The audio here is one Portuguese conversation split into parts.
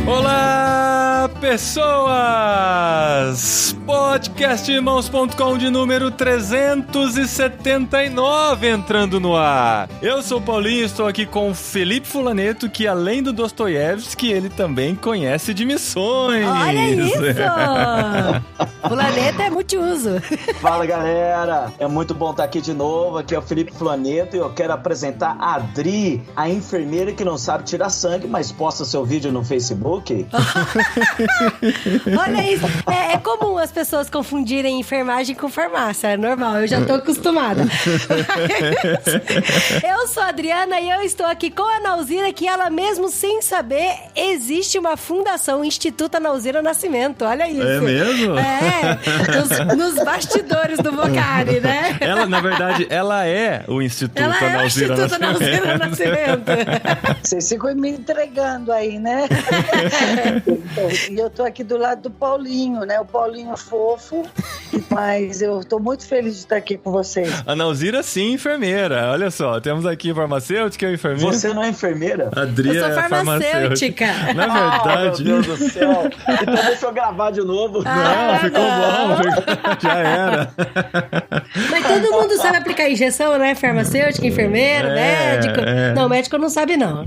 Olá, pessoas! Podcastirmãos.com de número 379 entrando no ar. Eu sou o Paulinho, estou aqui com o Felipe Fulaneto, que além do Dostoiévski, ele também conhece de missões. Olha isso! Fulaneto é multiuso. Fala, galera! É muito bom estar aqui de novo. Aqui é o Felipe Fulaneto e eu quero apresentar a Adri, a enfermeira que não sabe tirar sangue, mas posta seu vídeo no Facebook. Olha isso! É comum as pessoas confundirem enfermagem com farmácia. É normal, eu já tô acostumada. Eu sou a Adriana e eu estou aqui com a Nauzira, que ela mesmo sem saber, existe uma fundação, Instituto Nauzira Nascimento. Olha isso. É mesmo? É, nos bastidores do Vocari, né? Ela, na verdade, ela é o Instituto Nauzira Nascimento. Vocês ficam me entregando aí, né? E eu tô aqui do lado do Paulinho, né? O Paulinho fofo, mas eu tô muito feliz de estar aqui com vocês. A Nauzira, sim, enfermeira. Olha só, temos aqui farmacêutica e enfermeira. Você não é enfermeira? Adri eu sou farmacêutica. Na verdade... meu Deus do céu. Então deixa eu gravar de novo. Não, ficou bom. Já era. Mas todo mundo sabe aplicar injeção, né? Farmacêutica, enfermeiro, médico. Não, médico não sabe, não.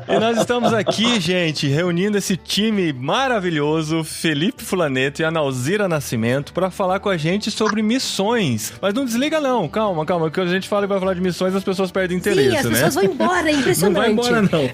E nós estamos aqui, gente, reunindo esse time maravilhoso, Felipe Fulaneto e a Nauzira Nascimento, para falar com a gente sobre missões. Mas não desliga não, calma, que a gente fala e vai falar de missões, as pessoas perdem interesse, né? Sim, as pessoas vão embora, é impressionante. Não vai embora não.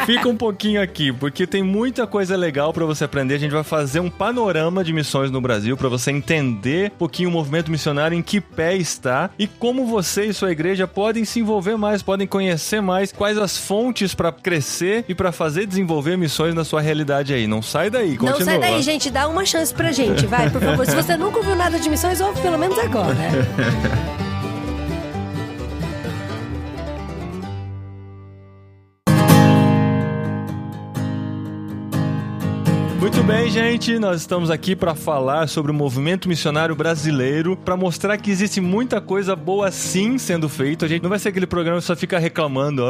Fica um pouquinho aqui, porque tem muita coisa legal para você aprender. A gente vai fazer um panorama de missões no Brasil, para você entender um pouquinho o movimento missionário, em que pé está e como você e sua igreja podem se envolver mais, podem conhecer mais, quais as fontes para crescer e para fazer desenvolver missões na sua realidade aí. Não sai daí, continua. Não sai daí, gente, dá uma chance pra gente, vai, por favor. Se você nunca ouviu nada de missões, ouve pelo menos agora. Muito bem, gente, nós estamos aqui para falar sobre o movimento missionário brasileiro, para mostrar que existe muita coisa boa sim sendo feita. A gente não vai ser aquele programa que só fica reclamando,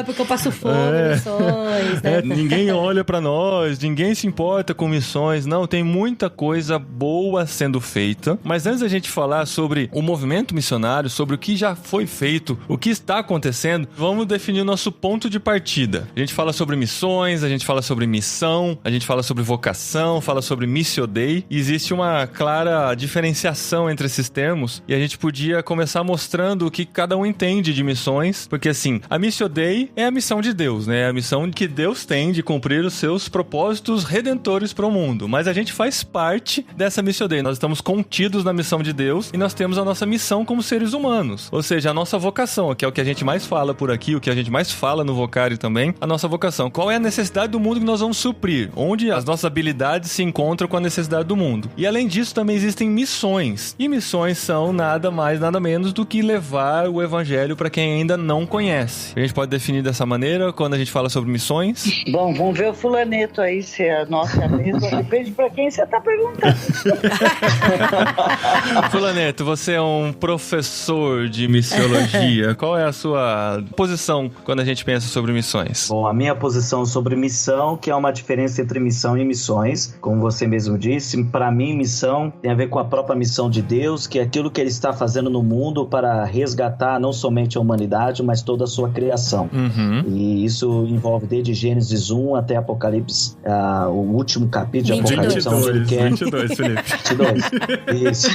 porque eu passo fome, missões, né? Ninguém olha para nós, ninguém se importa com missões. Não, tem muita coisa boa sendo feita. Mas antes da gente falar sobre o movimento missionário, sobre o que já foi feito, o que está acontecendo, vamos definir o nosso ponto de partida. A gente fala sobre missões, a gente fala sobre missão, a gente fala sobre vocação, fala sobre Missio Dei. Existe uma clara diferenciação entre esses termos e a gente podia começar mostrando o que cada um entende de missões, porque assim, a Missio Dei é a missão de Deus, né? É a missão que Deus tem de cumprir os seus propósitos redentores para o mundo, mas a gente faz parte dessa Missio Dei. Nós estamos contidos na missão de Deus e nós temos a nossa missão como seres humanos, ou seja, a nossa vocação, que é o que a gente mais fala por aqui, o que a gente mais fala no Vocari também, a nossa vocação. Qual é a necessidade do mundo que nós vamos suprir? Onde as nossas habilidades se encontram com a necessidade do mundo. E além disso, também existem missões. E missões são nada mais, nada menos do que levar o evangelho para quem ainda não conhece. A gente pode definir dessa maneira quando a gente fala sobre missões? Bom, vamos ver o Fulaneto aí, se é nossa mesma. Depende para quem você está perguntando. Fulaneto, você é um professor de missiologia. Qual é a sua posição quando a gente pensa sobre missões? Bom, a minha posição sobre missão, que é uma diferença entre missão e missões, como você mesmo disse, para mim missão tem a ver com a própria missão de Deus, que é aquilo que ele está fazendo no mundo para resgatar não somente a humanidade, mas toda a sua criação. E isso envolve desde Gênesis 1 até Apocalipse, o último capítulo de Apocalipse, onde ele quer... 22, Felipe. 22, isso.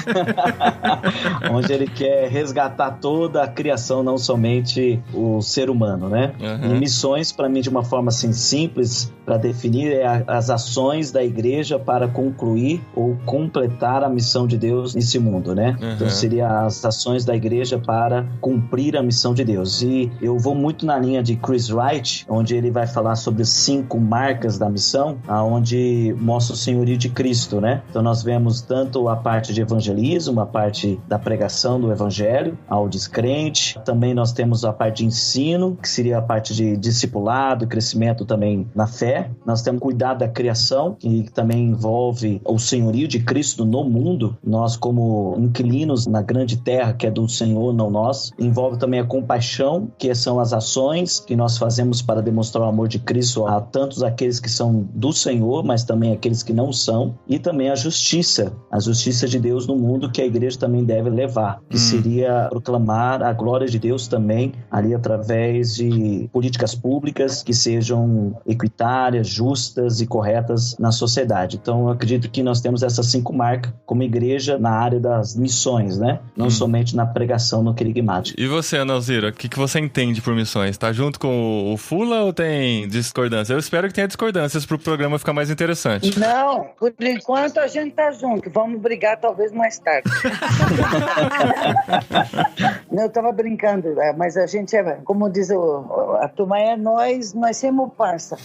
Onde ele quer resgatar toda a criação, não somente o ser humano, né? E missões, para mim, de uma forma assim simples, para definir, é as ações da igreja para concluir ou completar a missão de Deus nesse mundo, né? Então seria as ações da igreja para cumprir a missão de Deus. E eu vou muito na linha de Chris Wright, onde ele vai falar sobre 5 marcas da missão, aonde mostra o senhorio de Cristo, né? Então nós vemos tanto a parte de evangelismo, a parte da pregação do evangelho ao descrente. Também nós temos a parte de ensino, que seria a parte de discipulado, crescimento também na fé. Nós temos cuidado da criação, social, que também envolve o senhorio de Cristo no mundo, nós como inquilinos na grande terra que é do Senhor, não nós. Envolve também a compaixão, que são as ações que nós fazemos para demonstrar o amor de Cristo a tantos aqueles que são do Senhor, mas também aqueles que não são, e também a justiça de Deus no mundo, que a igreja também deve levar, que seria proclamar a glória de Deus também ali através de políticas públicas que sejam equitárias, justas e corretas na sociedade. Então, eu acredito que nós temos essas 5 marcas como igreja na área das missões, né? Não somente na pregação no querigmático. E você, Ana Alzira, o que você entende por missões? Tá junto com o Fula ou tem discordância? Eu espero que tenha discordâncias para o programa ficar mais interessante. Não, por enquanto a gente tá junto. Vamos brigar talvez mais tarde. Não, eu tava brincando, mas a gente é, como diz a turma, nós somos parça.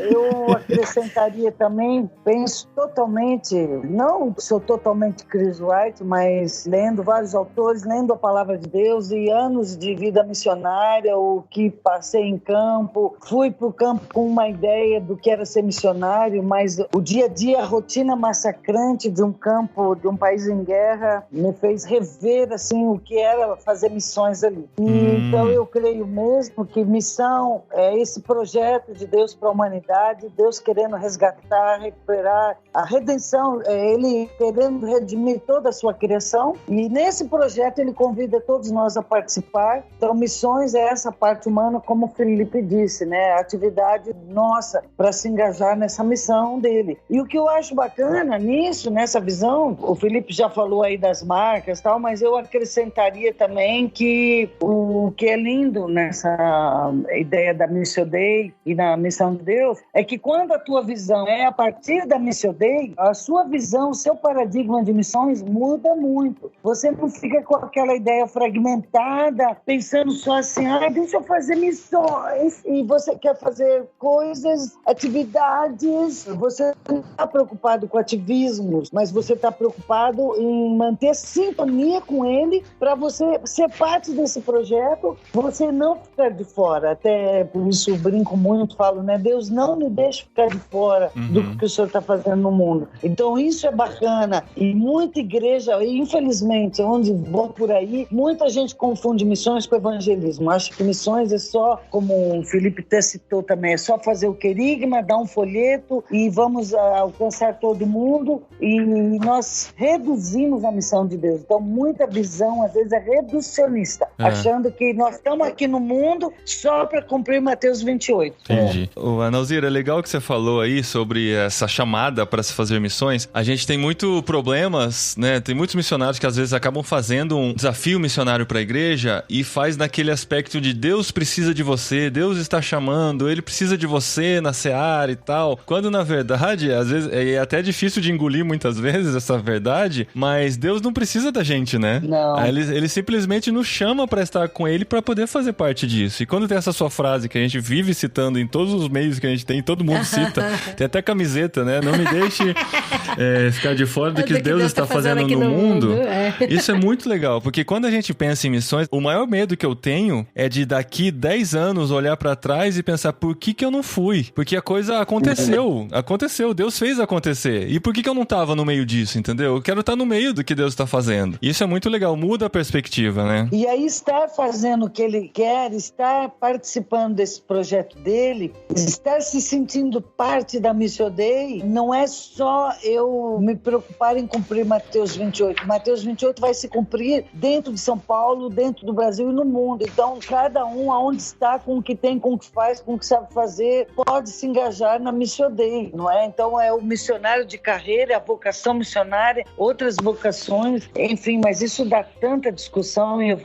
Eu acrescentaria também, penso totalmente, não sou totalmente Chris Wright, mas lendo vários autores, lendo a palavra de Deus e anos de vida missionária, o que passei em campo, fui pro campo com uma ideia do que era ser missionário, mas o dia a dia, a rotina massacrante de um campo, de um país em guerra, me fez rever assim o que era fazer missões ali. Então eu creio mesmo que missão é esse projeto de Deus para a humanidade, Deus querendo resgatar, recuperar a redenção, Ele querendo redimir toda a sua criação, e nesse projeto Ele convida todos nós a participar. Então missões é essa parte humana, como o Felipe disse, né? A atividade nossa para se engajar nessa missão dele. E o que eu acho bacana nisso, nessa visão, o Felipe já falou aí das marcas e tal, mas eu acrescentaria também que o que é lindo nessa ideia da Missio Dei e na missão de Deus é que quando a tua visão é a partir da Missio Dei, a sua visão, o seu paradigma de missões muda muito. Você não fica com aquela ideia fragmentada, pensando só assim, deixa eu fazer missões, e você quer fazer coisas, atividades, você não está preocupado com ativismos, mas você está preocupado em manter sintonia com ele para você ser parte desse projeto, você não ficar de fora. Até por isso eu brinco muito, falo, né? Deus não me deixa ficar de fora do que o Senhor está fazendo no mundo. Então isso é bacana, e muita igreja, infelizmente, onde vou por aí, muita gente confunde missões com evangelismo. Acho que missões é só, como o Felipe até citou também, é só fazer o querigma, dar um folheto e vamos alcançar todo mundo, e nós reduzimos a missão de Deus. Então muita visão às vezes é reducionista, achando que nós estamos aqui no mundo só para cumprir Mateus 28. Entendi. Ana Alzira, é legal que você falou aí sobre essa chamada para se fazer missões. A gente tem muito problemas, né? Tem muitos missionários que às vezes acabam fazendo um desafio missionário para a igreja e faz naquele aspecto de Deus precisa de você, Deus está chamando, Ele precisa de você na seara e tal. Quando na verdade, às vezes, é até difícil de engolir muitas vezes essa verdade, mas Deus não precisa da gente, né? Não. Ele simplesmente nos chama para estar com Ele para poder fazer parte disso. E quando tem essa sua frase que a gente vive citando em todos os meios que a gente tem, todo mundo cita, tem até camiseta, né? Não me deixe ficar de fora do que Deus está fazendo no mundo. Isso é muito legal, porque quando a gente pensa em missões, o maior medo que eu tenho é de daqui 10 anos olhar para trás e pensar, por que eu não fui? Porque a coisa aconteceu, Deus fez acontecer. E por que eu não tava no meio disso, entendeu? Eu quero estar no meio do que Deus está fazendo. Isso é muito legal, muda a perspectiva, né? E aí estar fazendo o que Ele quer, estar participando desse projeto dele, estar se sentindo parte da Missio Dei, não é só eu me preocupar em cumprir Mateus 28. Mateus 28 vai se cumprir dentro de São Paulo, dentro do Brasil e no mundo. Então, cada um aonde está, com o que tem, com o que faz, com o que sabe fazer, pode se engajar na Missio Dei, não é? Então, é o missionário de carreira, a vocação missionária, outras vocações, enfim, mas isso dá tanta discussão e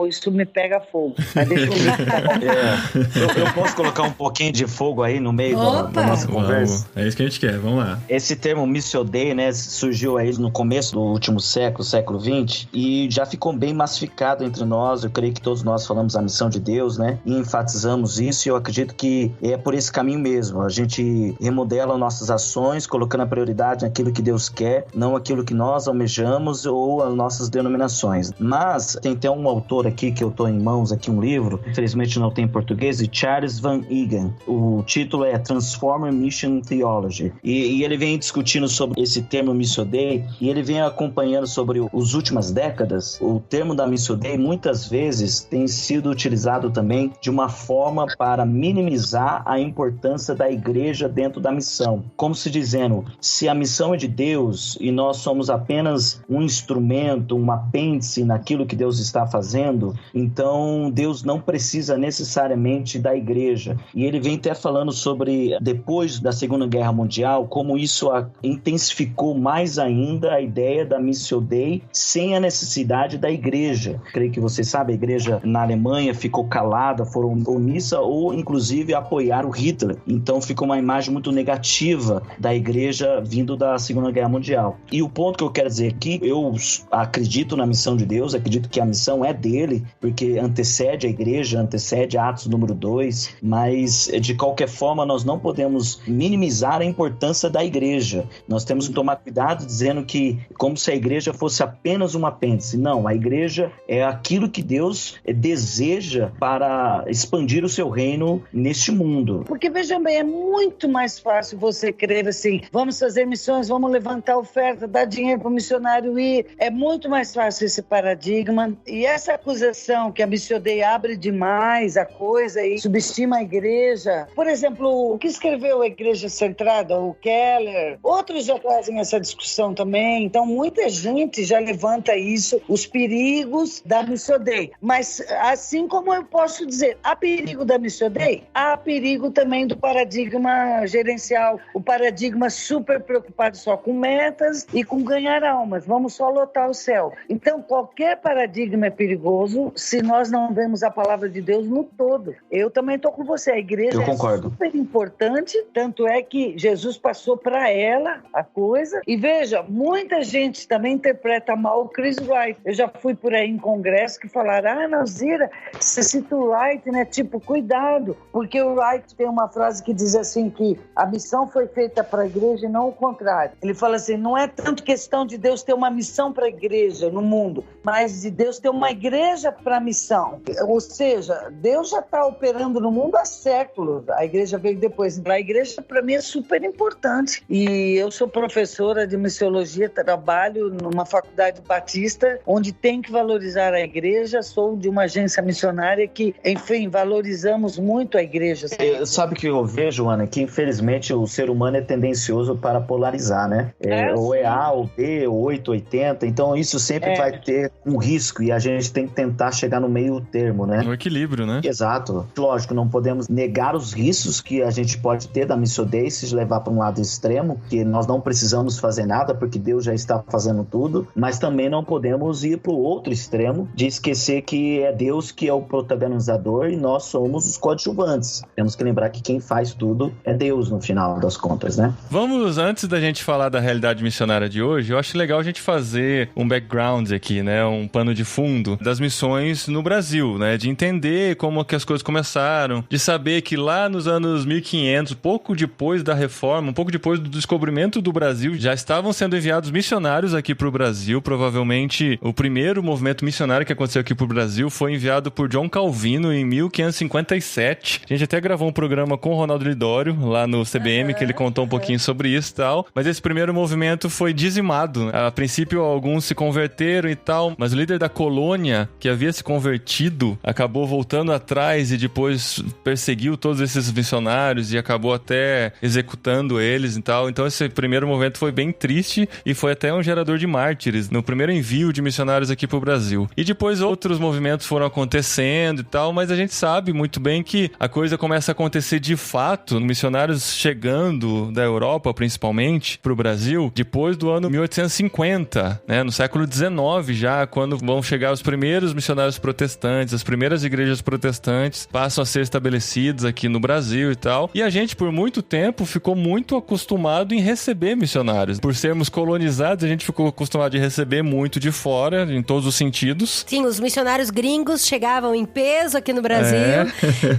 isso me pega fogo. Mas deixa eu posso colocar um pouquinho de fogo aí no meio da nossa conversa? É isso que a gente quer, vamos lá. Esse termo Missio Dei, né, surgiu aí no começo do último século XX, e já ficou bem massificado entre nós. Eu creio que todos nós falamos a missão de Deus, né, e enfatizamos isso, e eu acredito que é por esse caminho mesmo. A gente remodela nossas ações, colocando a prioridade naquilo que Deus quer, não aquilo que nós almejamos ou as nossas denominações. Mas tem até um autor aqui que eu tô em mãos, aqui um livro, infelizmente não tem em português, de Charles Van Egan. O título é Transformer Mission Theology. E ele vem discutindo sobre esse termo Missio Dei, e ele vem acompanhando sobre as últimas décadas. O termo da Missio Dei muitas vezes tem sido utilizado também de uma forma para minimizar a importância da igreja dentro da missão. Como se dizendo, se a missão é de Deus e nós somos apenas um instrumento, um apêndice naquilo que Deus está fazendo, então Deus não precisa necessariamente da igreja. E ele vem até falando sobre, depois da Segunda Guerra Mundial, como isso intensificou mais ainda a ideia da Missio Dei sem a necessidade da igreja. Creio que você sabe, a igreja na Alemanha ficou calada, foram omissa ou inclusive apoiaram Hitler. Então ficou uma imagem muito negativa da igreja vindo da Segunda Guerra Mundial. E o ponto que eu quero dizer aqui, eu acredito na missão de Deus, acredito que a missão é dele, porque antecede a igreja, antecede Atos número 2, mas de qualquer forma nós não podemos minimizar a importância da igreja. Nós temos que tomar cuidado dizendo que como se a igreja fosse apenas um apêndice. Não, a igreja é aquilo que Deus deseja para expandir o seu reino neste mundo. Porque veja bem, é muito mais fácil você crer assim, vamos fazer missões, vamos levantar oferta, dar dinheiro para o missionário ir. É muito mais fácil esse paradigma. E essa acusação que a Missio Dei abre demais a coisa e subestima a igreja. Por exemplo, o que escreveu a Igreja Centrada, o Keller, outros já trazem essa discussão também. Então, muita gente já levanta isso, os perigos da Missio Dei. Mas, assim como eu posso dizer, há perigo da Missio Dei, há perigo também do paradigma gerencial, o paradigma super preocupado só com metas e com ganhar almas. Vamos só lotar o céu. Então, qualquer paradigma é perigoso se nós não vemos a palavra de Deus no todo. Eu também estou com você. A igreja é super importante, tanto é que Jesus passou para ela a coisa. E veja, muita gente também interpreta mal o Chris Wright. Eu já fui por aí em congresso que falaram, Nauzira, você cita o Wright, né? Tipo, cuidado, porque o Wright tem uma frase que diz assim que a missão foi feita para a igreja e não o contrário. Ele fala assim, não é tanto questão de Deus ter uma missão para a igreja no mundo, mas de Deus ter uma igreja para a missão. Ou seja, Deus já está operando no mundo há séculos. A igreja veio depois. A igreja, para mim, é super importante. E eu sou professora de missiologia, trabalho numa faculdade batista, onde tem que valorizar a igreja. Sou de uma agência missionária que, enfim, valorizamos muito a igreja. Sabe o que eu vejo, Ana? Que, infelizmente, o ser humano é tendencioso para polarizar, né? Ou é A, ou B, ou 880. Então, isso sempre vai ter um risco e a gente tem que tentar chegar no meio termo, né? No equilíbrio, né? Exato. Lógico, não podemos negar os riscos que a gente pode ter da Missio Dei se levar para um lado extremo, que nós não precisamos fazer nada porque Deus já está fazendo tudo, mas também não podemos ir para o outro extremo de esquecer que é Deus que é o protagonizador e nós somos os coadjuvantes. Temos que lembrar que quem faz tudo é Deus no final das contas, né? Vamos, antes da gente falar da realidade missionária de hoje, eu acho legal a gente fazer um background aqui, né? Um pano de fundo das missões no Brasil, né? De entender como que as coisas começaram, de saber que lá nos anos 1500, pouco depois da reforma, um pouco depois do descobrimento do Brasil, já estavam sendo enviados missionários aqui para o Brasil. Provavelmente o primeiro movimento missionário que aconteceu aqui para o Brasil foi enviado por John Calvino em 1557. A gente até gravou um programa com o Ronaldo Lidório lá no CBM, que ele contou um pouquinho sobre isso e tal. Mas esse primeiro movimento foi dizimado. A princípio, alguns se converteram e tal, mas o líder da colônia, que havia se convertido, acabou voltando atrás e depois perseguiu todos esses missionários e acabou até executando eles e tal. Então esse primeiro movimento foi bem triste e foi até um gerador de mártires no primeiro envio de missionários aqui pro Brasil. E depois outros movimentos foram acontecendo e tal, mas a gente sabe muito bem que a coisa começa a acontecer de fato, missionários chegando da Europa principalmente pro Brasil depois do ano 1850, né? No século XIX já, quando vão chegar os primeiros missionários protestantes, as primeiras igrejas protestantes passam a ser estabelecidas aqui no Brasil e tal. E a gente, por muito tempo, ficou muito acostumado em receber missionários. Por sermos colonizados, a gente ficou acostumado de receber muito de fora, em todos os sentidos. Sim, os missionários gringos chegavam em peso aqui no Brasil.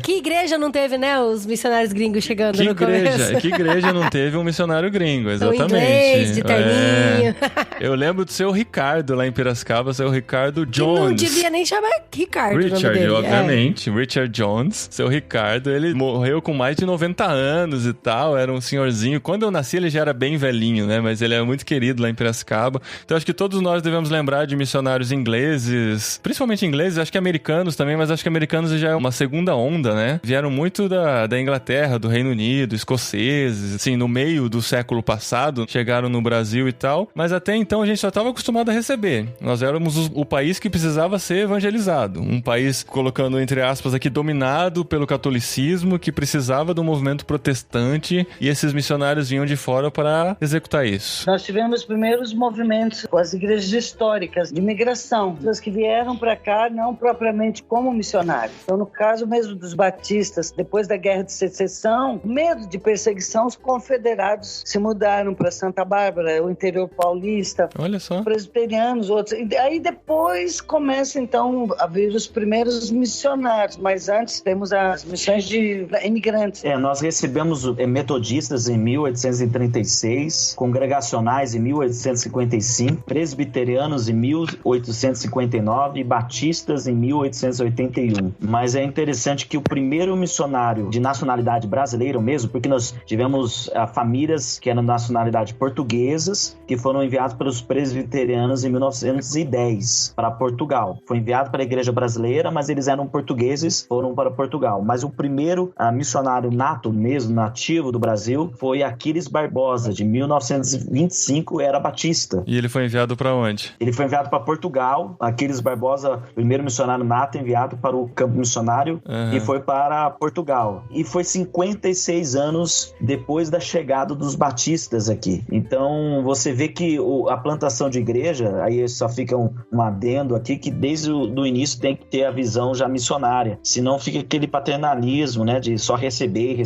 Que igreja não teve, né, os missionários gringos chegando no começo? Que igreja não teve um missionário gringo, exatamente. O inglês, de terninho. Eu lembro do seu Ricardo lá em Piracicaba. O seu Ricardo Ricardo Jones. Não devia nem chamar Ricardo. Richard, obviamente. Richard Jones. Seu Ricardo, ele morreu com mais de 90 anos e tal. Era um senhorzinho. Quando eu nasci, ele já era bem velhinho, né? Mas ele é muito querido lá em Piracicaba. Então, acho que todos nós devemos lembrar de missionários ingleses. Principalmente ingleses, acho que americanos também, mas acho que americanos já é uma segunda onda, né? Vieram muito da Inglaterra, do Reino Unido, escoceses, assim, no meio do século passado, chegaram no Brasil e tal. Mas até então a gente só estava acostumado a receber. Nós éramos o país que precisava ser evangelizado. Um país, colocando entre aspas aqui, dominado pelo catolicismo, que precisava do movimento protestante, e esses missionários vinham de fora para executar isso. Nós tivemos os primeiros movimentos com as igrejas históricas de migração, pessoas que vieram para cá não propriamente como missionários. Então, no caso mesmo dos batistas, depois da Guerra de Secessão, medo de perseguição, os confederados se mudaram para Santa Bárbara, o interior paulista. Olha só. Presbiterianos, outros. E aí depois começa então a vir os primeiros missionários, mas antes temos as missões de imigrantes. Nós recebemos metodistas em 1836, congregacionais em 1855, presbiterianos em 1859 e batistas em 1881. Mas é interessante que o primeiro missionário de nacionalidade brasileira mesmo, porque nós tivemos famílias que eram de nacionalidade portuguesas, que foram enviados pelos presbiterianos em 1910 para Portugal. Foi enviado para a igreja brasileira, mas eles eram portugueses, foram para Portugal. Mas o primeiro missionário nato mesmo, nativo do Brasil, foi Aquiles Barbosa, de 1925, era batista. E ele foi enviado para onde? Ele foi enviado para Portugal. Aquiles Barbosa, primeiro missionário nato, enviado para o campo missionário, e foi para Portugal. E foi 56 anos depois da chegada dos batistas aqui. Então, você vê que a plantação de igreja, aí só fica um adendo aqui, que desde o início tem que ter a visão já missionária. Senão fica aquele paternalismo, né, de só receber,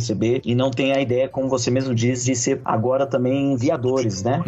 e não tem a ideia, como você mesmo diz, de ser agora também enviadores, né?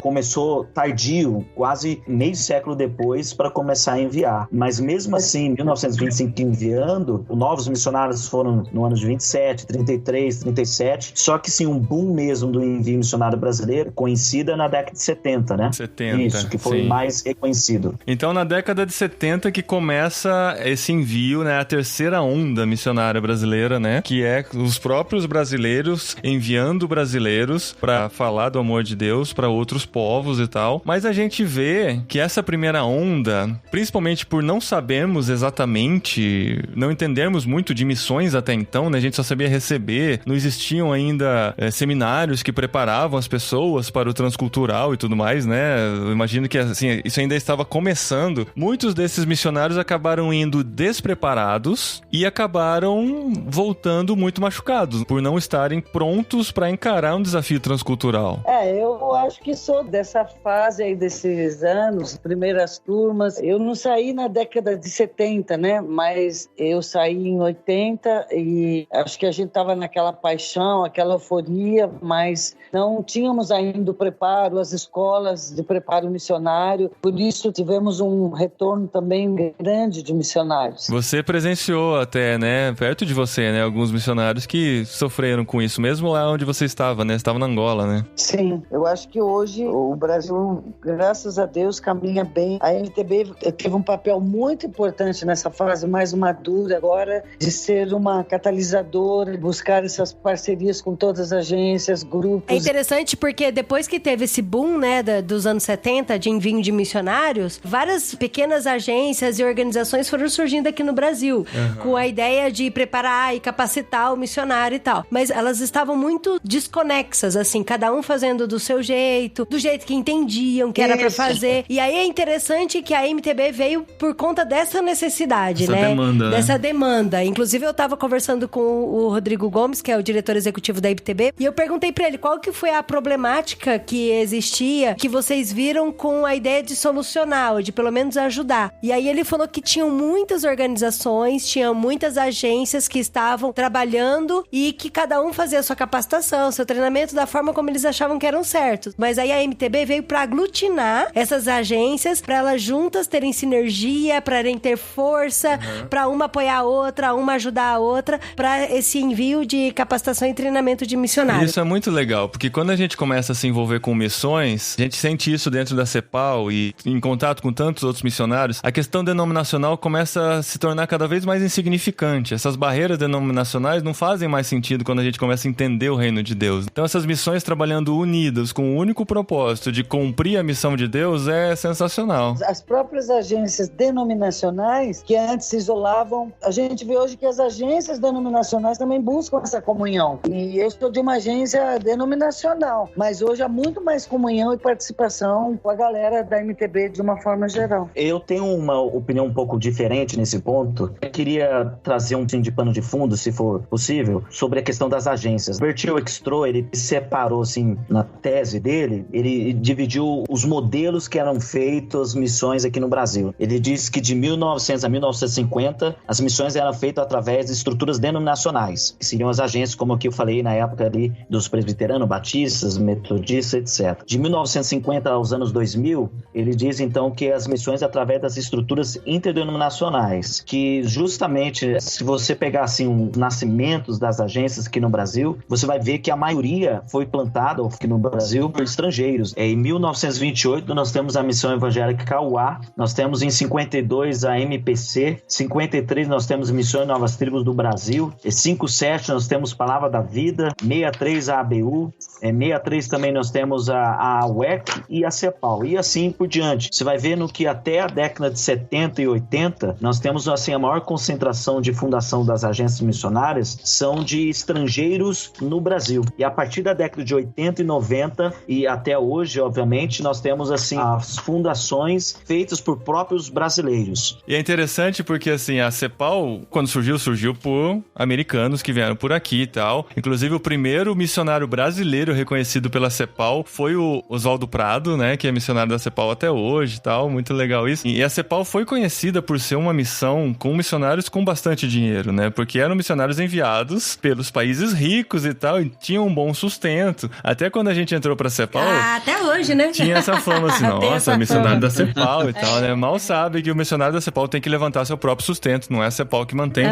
Começou tardio, quase meio século depois, para começar a enviar. Mas mesmo assim, em 1925 enviando, novos missionários foram no ano de 27, 33, 37, só que sim, um boom mesmo do envio missionário brasileiro coincida na década de 70, né? 70, isso, que foi mais reconhecido. Então, na década de 70 que começa esse envio, né? A terceira onda missionária brasileira, né? Que é os próprios brasileiros enviando brasileiros para falar do amor de Deus para outros povos e tal. Mas a gente vê que essa primeira onda, principalmente por não sabermos exatamente, não entendermos muito de missões até então, né? A gente só sabia receber, não existiam ainda seminários que preparavam as pessoas para o transcultural e tudo mais, né? Eu imagino que assim, isso ainda estava começando. Muitos desses missionários acabaram indo despreparados e acabaram voltando muito machucados, por não estarem prontos para encarar um desafio transcultural. Eu acho que sou dessa fase aí, desses anos, primeiras turmas. Eu não saí na década de 70, né? Mas eu saí em 80 e acho que a gente estava naquela paixão, aquela euforia, mas não tínhamos ainda o preparo, as escolas de preparo missionário. Por isso tivemos um retorno também grande de missionários. Você presenciou até, né, perto de você, né, alguns missionários que sofreram com isso, mesmo lá onde você estava, né? Você estava na Angola, né? Sim, eu acho que hoje o Brasil, graças a Deus, caminha bem. A MTB teve um papel muito importante nessa fase mais madura agora, de ser uma catalisadora, buscar essas parcerias com todas as agências, grupos. É interessante porque depois que teve esse boom, né, dos anos 70, de envio de missionários, várias pequenas agências e organizações foram surgindo aqui no Brasil, com a ideia de preparar e capacitar o missionário e tal. Mas elas estavam muito desconexas, assim, cada um fazendo do seu jeito, do jeito que entendiam, que era pra fazer. E aí é interessante que a MTB veio por conta dessa necessidade, né? Demanda, dessa demanda. Inclusive, eu tava conversando com o Rodrigo Gomes, que é o diretor executivo da MTB, e eu perguntei pra ele qual que foi a problemática que existia, que vocês viram com a ideia de solucionar, ou de pelo menos ajudar. E aí ele falou que tinham muitas organizações, tinham muitas agências que estavam trabalhando e que cada um fazia a sua capacitação, seu treinamento da forma como eles achavam que eram certos. Mas aí a MTB veio pra aglutinar essas agências, pra elas juntas terem sinergia, pra ter força, pra uma apoiar a outra, uma ajudar a outra, pra esse envio de capacitação e treinamento de missionários. Isso é muito legal, porque quando a gente começa a se envolver com missões, a gente sente isso dentro da CEPAL e em contato com tantos outros missionários, a questão denominacional começa a se tornar cada vez mais insignificante. Essas barreiras denominacionais não fazem mais sentido quando a gente começa a entender o reino de Deus. Então essas missões trabalhando unidas com o único propósito de cumprir a missão de Deus é sensacional. As próprias agências denominacionais que antes se isolavam, a gente vê hoje que as agências denominacionais também buscam essa comunhão. E eu sou de uma agência denominacional, mas hoje há muito mais comunhão e participação com a galera da MTB de uma forma geral. Eu tenho uma opinião um pouco diferente nesse ponto. Eu queria trazer um pouquinho de pano de fundo, se for possível, sobre a questão das agências. Bertil Extro, ele separou, assim, na tese dele, ele dividiu os modelos que eram feitos, missões aqui no Brasil. Ele diz que de 1900 a 1950, as missões eram feitas através de estruturas denominacionais, que seriam as agências, como que eu falei na época ali, dos presbiteranos, batistas, metodistas, etc. De 1950 aos anos 2000, ele diz então que as missões através das estruturas interdenominacionais, que justamente, se você pegar assim os nascimentos das agências aqui no Brasil, você vai ver que a maioria foi plantada aqui no Brasil por estrangeiros. Em 1928 nós temos a Missão Evangélica Cauá, nós temos em 52 a MPC, 53 nós temos Missões Novas Tribos do Brasil, 57 nós temos Palavra da Vida, 63 a ABU, 63 também nós temos a UEC e a CEPAL, e assim por diante. Você vai vendo que até a década de 70 e 80 nós temos assim a maior concentração de fundação das agências missionárias são de estrangeiros no Brasil. E a partir da década de 80 e 90 e até hoje, obviamente, nós temos assim as fundações feitas por próprios brasileiros. E é interessante porque assim, a CEPAL, quando surgiu por americanos que vieram por aqui e tal. Inclusive o primeiro missionário brasileiro reconhecido pela CEPAL foi o Oswaldo Prado, né, que é missionário da CEPAL até hoje e tal, muito legal isso. E a CEPAL foi conhecida por ser uma missão com missionários com bastante dinheiro, né, porque eram missionários enviados pelos países ricos e tal, e tinham um bom sustento. Até quando a gente entrou pra CEPAL... até hoje, né? Tinha essa fama assim, nossa, missionário da CEPAL e tal, né, mal sabe que o missionário da CEPAL tem que levantar seu próprio sustento, não é a CEPAL que mantém.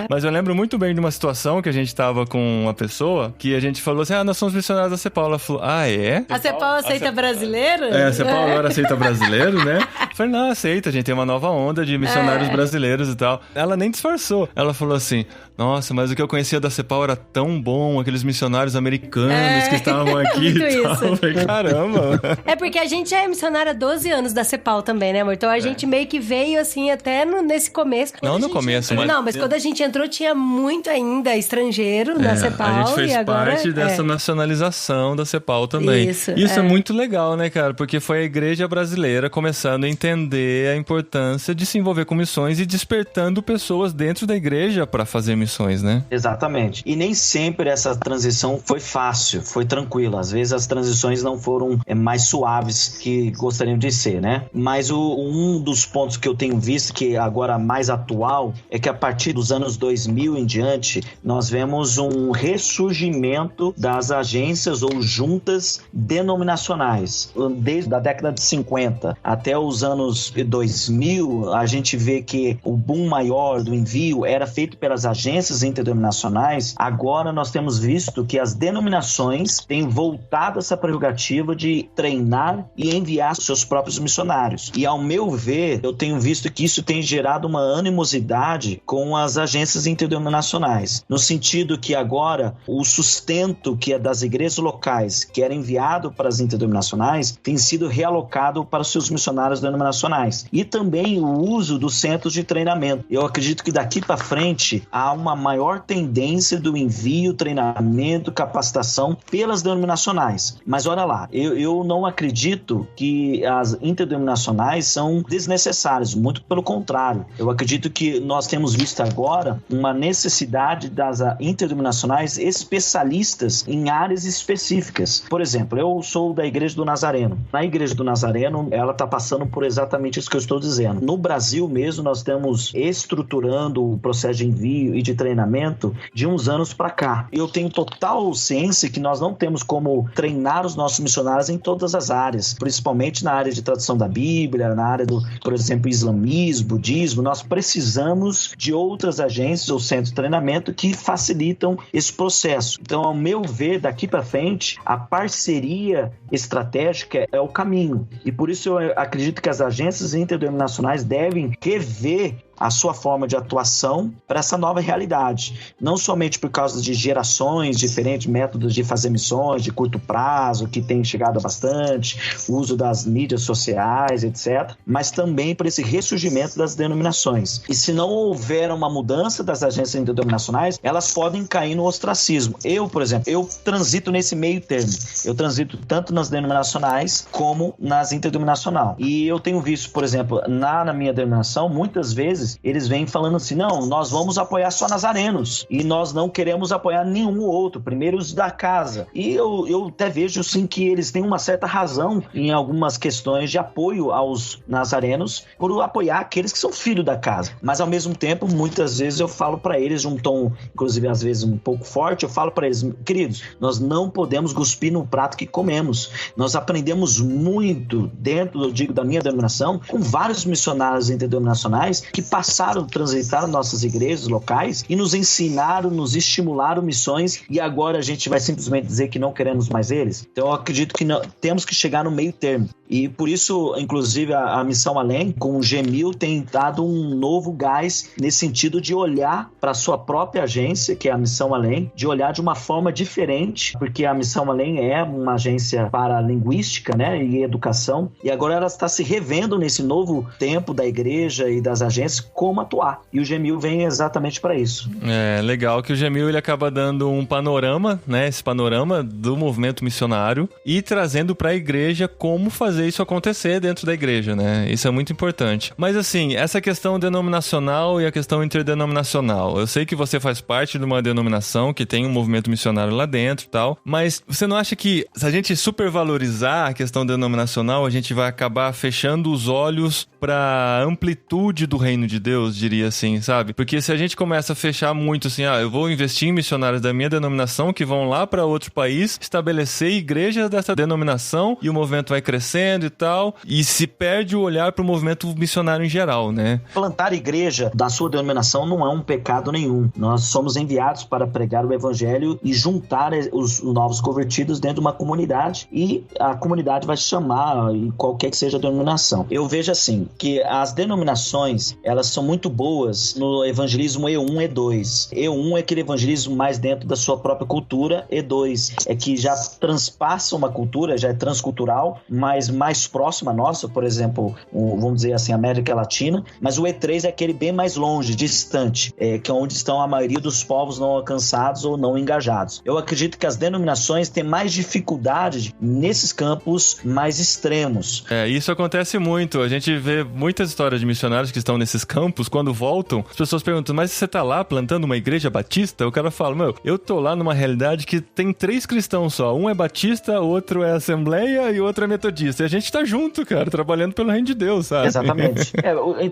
Mas eu lembro muito bem de uma situação que a gente tava com uma pessoa, que a gente falou assim, nós somos missionários da CEPAL. Ela falou, é? A CEPAL aceita brasileiro? A CEPAL agora aceita brasileiro, né? Eu falei, não, aceita, a gente tem uma nova onda de missionários brasileiros e tal. Ela nem disfarçou. Ela falou assim, nossa, mas o que eu conhecia da CEPAL era tão bom, aqueles missionários americanos que estavam aqui e tal. Eu falei, caramba. É porque a gente é missionária há 12 anos da CEPAL também, né, amor? Então a gente meio que veio assim até nesse começo. Não no começo, mas... Não, mas quando a gente entrou tinha muito ainda estrangeiro na CEPAL. A gente fez e agora, parte dessa nacionalização da CEPAL também. Isso é muito legal, né, cara? Porque foi a igreja brasileira começando a entender a importância de se envolver com missões e despertando pessoas dentro da igreja para fazer missões, né? Exatamente. E nem sempre essa transição foi fácil, foi tranquila. Às vezes as transições não foram mais suaves que gostariam de ser, né? Mas um dos pontos que eu tenho visto que agora mais atual é que a partir dos anos 2000 em diante, nós vemos um ressurgimento das agências ou juntas denominacionais. Desde a década de 50 até os anos 2000, a gente vê que o boom maior do envio era feito pelas agências interdenominacionais. Agora nós temos visto que as denominações têm voltado essa prerrogativa de treinar e enviar seus próprios missionários. E ao meu ver, eu tenho visto que isso tem gerado uma animosidade com as agências interdenominacionais, no sentido que agora o sustento que é das igrejas locais, que era enviado para as interdenominacionais, tem sido realocado para os seus missionários denominacionais. E também o uso dos centros de treinamento. Eu acredito que daqui para frente há uma maior tendência do envio, treinamento, capacitação pelas denominacionais. Mas olha lá, eu não acredito que as interdenominacionais são desnecessárias, muito pelo contrário. Eu acredito que nós temos visto agora uma necessidade das interdenominacionais especialistas em áreas específicas. Por exemplo, eu sou da Igreja do Nazareno. Na Igreja do Nazareno, ela está passando por exatamente isso que eu estou dizendo. No Brasil mesmo, nós estamos estruturando o processo de envio e de treinamento de uns anos para cá. Eu tenho total ciência que nós não temos como treinar os nossos missionários em todas as áreas, principalmente na área de tradução da Bíblia, na área do, por exemplo, islamismo, budismo. Nós precisamos de outras agências ou centros de treinamento que facilitam esse processo. Então, ao meu ver, daqui para frente, a parceria estratégica é o caminho. E por isso eu acredito que as as agências interdenominacionais devem rever a sua forma de atuação para essa nova realidade. Não somente por causa de gerações, diferentes métodos de fazer missões de curto prazo, que tem chegado bastante, o uso das mídias sociais, etc., mas também por esse ressurgimento das denominações. E se não houver uma mudança das agências interdenominacionais, elas podem cair no ostracismo. Eu, por exemplo, eu transito nesse meio termo. Eu transito tanto nas denominacionais como nas interdenominacionais. E eu tenho visto, por exemplo, na minha denominação, muitas vezes eles vêm falando assim, não, nós vamos apoiar só nazarenos e nós não queremos apoiar nenhum outro, primeiro os da casa. E eu até vejo sim que eles têm uma certa razão em algumas questões de apoio aos nazarenos por apoiar aqueles que são filhos da casa. Mas ao mesmo tempo, muitas vezes eu falo para eles de um tom, inclusive às vezes um pouco forte, eu falo para eles, queridos, nós não podemos cuspir no prato que comemos. Nós aprendemos muito dentro, eu digo, da minha denominação, com vários missionários interdenominacionais que passaram, transitaram nossas igrejas locais e nos ensinaram, nos estimularam missões, e agora a gente vai simplesmente dizer que não queremos mais eles? Então eu acredito que temos que chegar no meio termo. E por isso, inclusive, a Missão Além, com o G1000, tem dado um novo gás nesse sentido de olhar para a sua própria agência, que é a Missão Além, de olhar de uma forma diferente, porque a Missão Além é uma agência para linguística, né, e educação, e agora ela está se revendo nesse novo tempo da igreja e das agências, como atuar. E o G1000 vem exatamente para isso. É legal que o G1000 ele acaba dando um panorama, né, esse panorama do movimento missionário e trazendo para a igreja como fazer isso acontecer dentro da igreja, né? Isso é muito importante. Mas assim, essa questão denominacional e a questão interdenominacional, eu sei que você faz parte de uma denominação que tem um movimento missionário lá dentro e tal, mas você não acha que se a gente supervalorizar a questão denominacional, a gente vai acabar fechando os olhos para a amplitude do reino de Deus, diria assim, sabe? Porque se a gente começa a fechar muito assim, eu vou investir em missionários da minha denominação que vão lá para outro país, estabelecer igrejas dessa denominação e o movimento vai crescendo e tal, e se perde o olhar para o movimento missionário em geral, né? Plantar igreja da sua denominação não é um pecado nenhum. Nós somos enviados para pregar o evangelho e juntar os novos convertidos dentro de uma comunidade, e a comunidade vai chamar qualquer que seja a denominação. Eu vejo assim, que as denominações, elas são muito boas no evangelismo E1, E2. E1 é aquele evangelismo mais dentro da sua própria cultura, E2 é que já transpassa uma cultura, já é transcultural, mas mais próxima nossa, por exemplo, vamos dizer assim, América Latina, mas o E3 é aquele bem mais longe, distante, que é onde estão a maioria dos povos não alcançados ou não engajados. Eu acredito que as denominações têm mais dificuldade nesses campos mais extremos. Isso acontece muito. A gente vê muitas histórias de missionários que estão nesses campos, quando voltam, as pessoas perguntam, mas você tá lá plantando uma igreja batista? O cara fala, eu tô lá numa realidade que tem 3 cristãos só. Um é batista, outro é assembleia e outro é metodista. E a gente tá junto, cara, trabalhando pelo reino de Deus, sabe? Exatamente.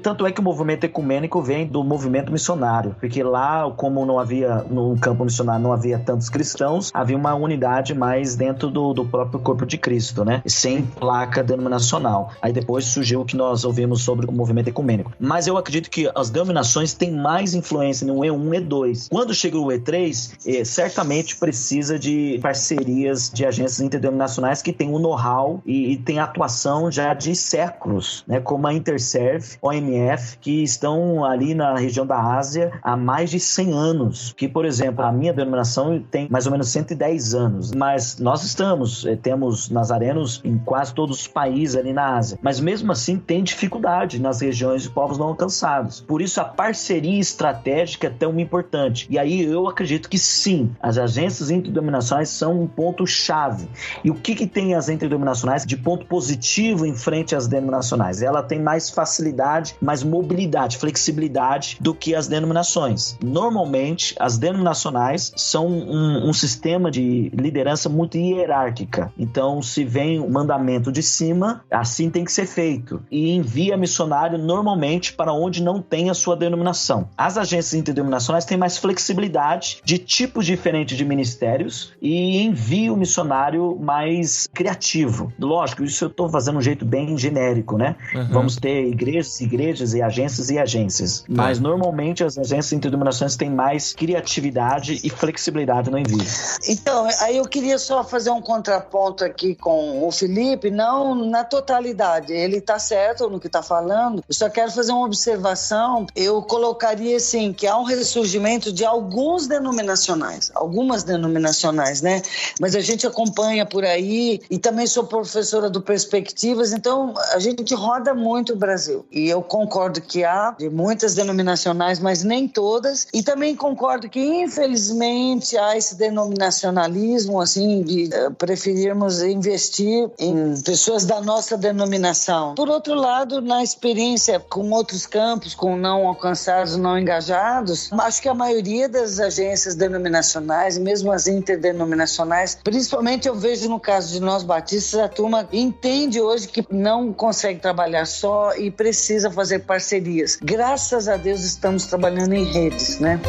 Tanto é que o movimento ecumênico vem do movimento missionário, porque lá, como não havia, no campo missionário não havia tantos cristãos, havia uma unidade mais dentro do próprio corpo de Cristo, né? Sem placa denominacional. Aí depois surgiu o que nós ouvimos sobre o movimento ecumênico. Mas eu acredito que as denominações têm mais influência no E1 e E2. Quando chega o E3, certamente precisa de parcerias de agências interdenominacionais que têm um know-how e tem atuação já de séculos, né? Como a Interserve, OMF, que estão ali na região da Ásia há mais de 100 anos. Que, por exemplo, a minha denominação tem mais ou menos 110 anos. Mas nós temos nazarenos em quase todos os países ali na Ásia. Mas mesmo assim tem dificuldade nas regiões de povos não alcançados. Por isso a parceria estratégica é tão importante. E aí eu acredito que sim, as agências interdenominacionais são um ponto-chave. E o que tem as interdenominacionais de ponto positivo em frente às denominacionais? Ela tem mais facilidade, mais mobilidade, flexibilidade do que as denominações. Normalmente, as denominacionais são um sistema de liderança muito hierárquica. Então, se vem um mandamento de cima, assim tem que ser feito. E envia missionário normalmente para onde onde não tem a sua denominação. As agências interdenominacionais têm mais flexibilidade de tipos diferentes de ministérios e envio missionário mais criativo. Lógico, isso eu estou fazendo um jeito bem genérico, né? Vamos ter igrejas e agências. Mas normalmente as agências interdenominacionais têm mais criatividade e flexibilidade no envio. Então, aí eu queria só fazer um contraponto aqui com o Felipe, não na totalidade, ele está certo no que está falando, eu só quero fazer uma observação, eu colocaria assim, que há um ressurgimento de algumas denominacionais, né? Mas a gente acompanha por aí, e também sou professora do Perspectivas, então a gente roda muito o Brasil, e eu concordo que há de muitas denominacionais, mas nem todas, e também concordo que infelizmente há esse denominacionalismo, assim, de preferirmos investir em pessoas da nossa denominação. Por outro lado, na experiência com outros campos, com não alcançados, não engajados, acho que a maioria das agências denominacionais, mesmo as interdenominacionais, principalmente eu vejo no caso de nós batistas, a turma entende hoje que não consegue trabalhar só e precisa fazer parcerias. Graças a Deus estamos trabalhando em redes, né?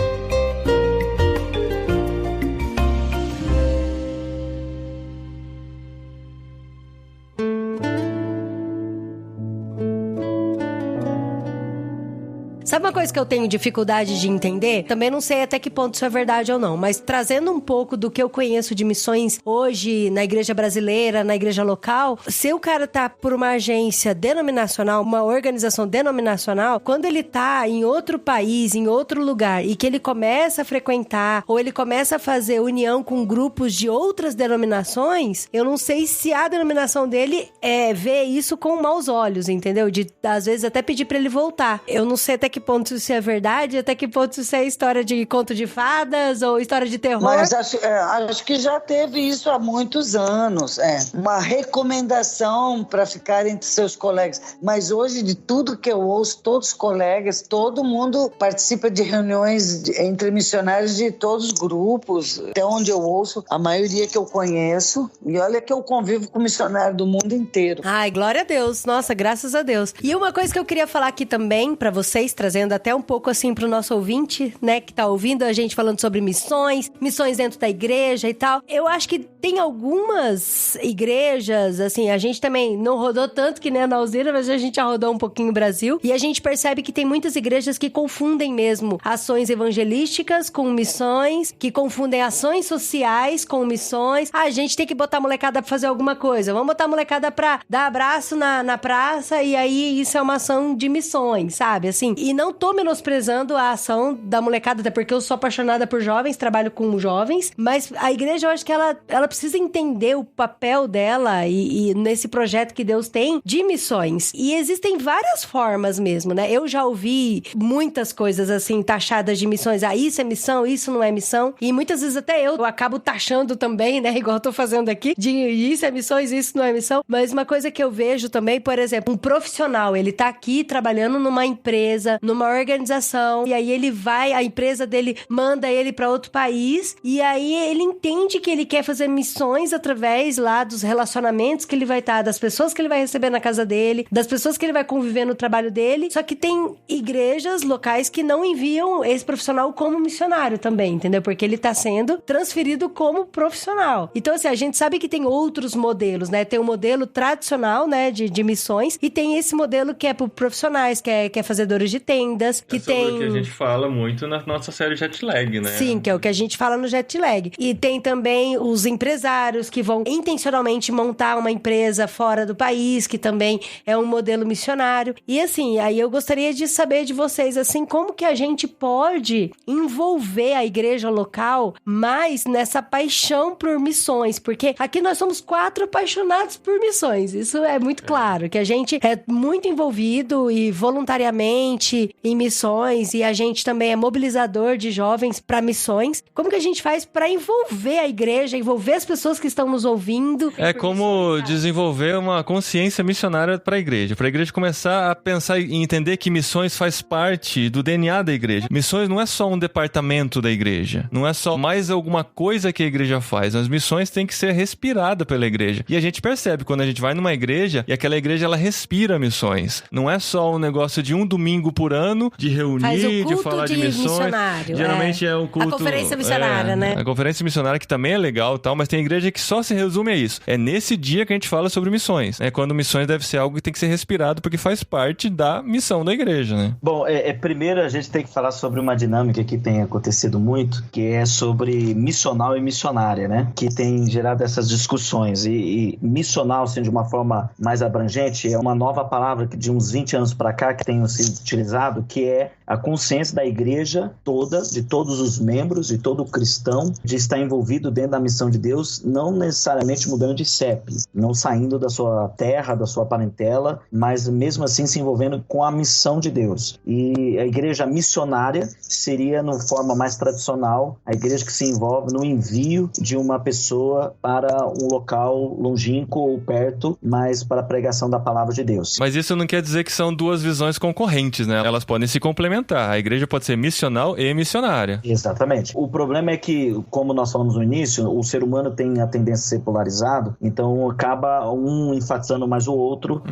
Sabe uma coisa que eu tenho dificuldade de entender? Também não sei até que ponto isso é verdade ou não, mas trazendo um pouco do que eu conheço de missões hoje na igreja brasileira, na igreja local, se o cara tá por uma agência denominacional, uma organização denominacional, quando ele tá em outro país, em outro lugar, e que ele começa a frequentar, ou ele começa a fazer união com grupos de outras denominações, eu não sei se a denominação dele vê isso com maus olhos, entendeu? De, às vezes, até pedir pra ele voltar. Eu não sei até que ponto isso é verdade, até que ponto isso é história de conto de fadas ou história de terror. Mas acho que já teve isso há muitos anos. Uma recomendação para ficar entre seus colegas. Mas hoje, de tudo que eu ouço, todos os colegas, todo mundo participa de reuniões entre missionários de todos os grupos. Até onde eu ouço, a maioria que eu conheço. E olha que eu convivo com missionário do mundo inteiro. Ai, glória a Deus. Nossa, graças a Deus. E uma coisa que eu queria falar aqui também para vocês, trazendo até um pouco assim pro nosso ouvinte, né, que tá ouvindo a gente falando sobre missões dentro da igreja e tal. Eu acho que tem algumas igrejas, assim, a gente também não rodou tanto que nem a Nauzira, mas a gente já rodou um pouquinho o Brasil, e a gente percebe que tem muitas igrejas que confundem mesmo ações evangelísticas com missões, que confundem ações sociais com missões. A gente tem que botar a molecada pra fazer alguma coisa. Vamos botar a molecada pra dar abraço na praça, e aí isso é uma ação de missões, sabe? Assim, e não tô menosprezando a ação da molecada, até porque eu sou apaixonada por jovens, trabalho com jovens, mas a igreja, eu acho que ela precisa entender o papel dela e nesse projeto que Deus tem de missões. E existem várias formas mesmo, né? Eu já ouvi muitas coisas assim, taxadas de missões. Ah, isso é missão, isso não é missão. E muitas vezes até eu acabo taxando também, né? Igual eu tô fazendo aqui, de isso é missões, isso não é missão. Mas uma coisa que eu vejo também, por exemplo, um profissional, ele tá aqui trabalhando numa empresa, numa organização, e aí ele vai, a empresa dele manda ele pra outro país, e aí ele entende que ele quer fazer missões através lá dos relacionamentos que ele vai estar, das pessoas que ele vai receber na casa dele, das pessoas que ele vai conviver no trabalho dele. Só que tem igrejas locais que não enviam esse profissional como missionário também, entendeu? Porque ele tá sendo transferido como profissional. Então, assim, a gente sabe que tem outros modelos, né? Tem o modelo tradicional, né, de missões, e tem esse modelo que é para profissionais, que é fazedores de tendas, que tem... É o que a gente fala muito na nossa série Jetlag, né? Sim, que é o que a gente fala no Jetlag. E tem também os empresários que vão intencionalmente montar uma empresa fora do país, que também é um modelo missionário. E assim, aí eu gostaria de saber de vocês, assim, como que a gente pode envolver a igreja local mais nessa paixão por missões, porque aqui nós somos 4 apaixonados por missões, isso é muito claro, que a gente é muito envolvido e voluntariamente em missões, e a gente também é mobilizador de jovens para missões. Como que a gente faz para envolver a igreja, envolver as pessoas que estão nos ouvindo? É como desenvolver uma consciência missionária para a igreja começar a pensar e entender que missões faz parte do DNA da igreja. Missões não é só um departamento da igreja, não é só mais alguma coisa que a igreja faz. As missões têm que ser respiradas pela igreja. E a gente percebe quando a gente vai numa igreja e aquela igreja ela respira missões. Não é só um negócio de um domingo por por ano de reunir, de falar de missões. Geralmente é um culto... A conferência missionária, né? A conferência missionária, que também é legal e tal, mas tem igreja que só se resume a isso. É nesse dia que a gente fala sobre missões. É quando missões deve ser algo que tem que ser respirado, porque faz parte da missão da igreja, né? Bom, primeiro a gente tem que falar sobre uma dinâmica que tem acontecido muito, que é sobre missional e missionária, né? Que tem gerado essas discussões. E missional, assim, de uma forma mais abrangente, é uma nova palavra que de uns 20 anos para cá que tem sido utilizado, que é a consciência da igreja toda, de todos os membros, de todo cristão, de estar envolvido dentro da missão de Deus, não necessariamente mudando de CEP, não saindo da sua terra, da sua parentela, mas mesmo assim se envolvendo com a missão de Deus. E a igreja missionária seria, no forma mais tradicional, a igreja que se envolve no envio de uma pessoa para um local longínquo ou perto, mas para a pregação da palavra de Deus. Mas isso não quer dizer que são duas visões concorrentes, né? Elas podem se complementar. A igreja pode ser missional e missionária. Exatamente. O problema é que, como nós falamos no início, o ser humano tem a tendência a ser polarizado, então acaba um enfatizando mais o outro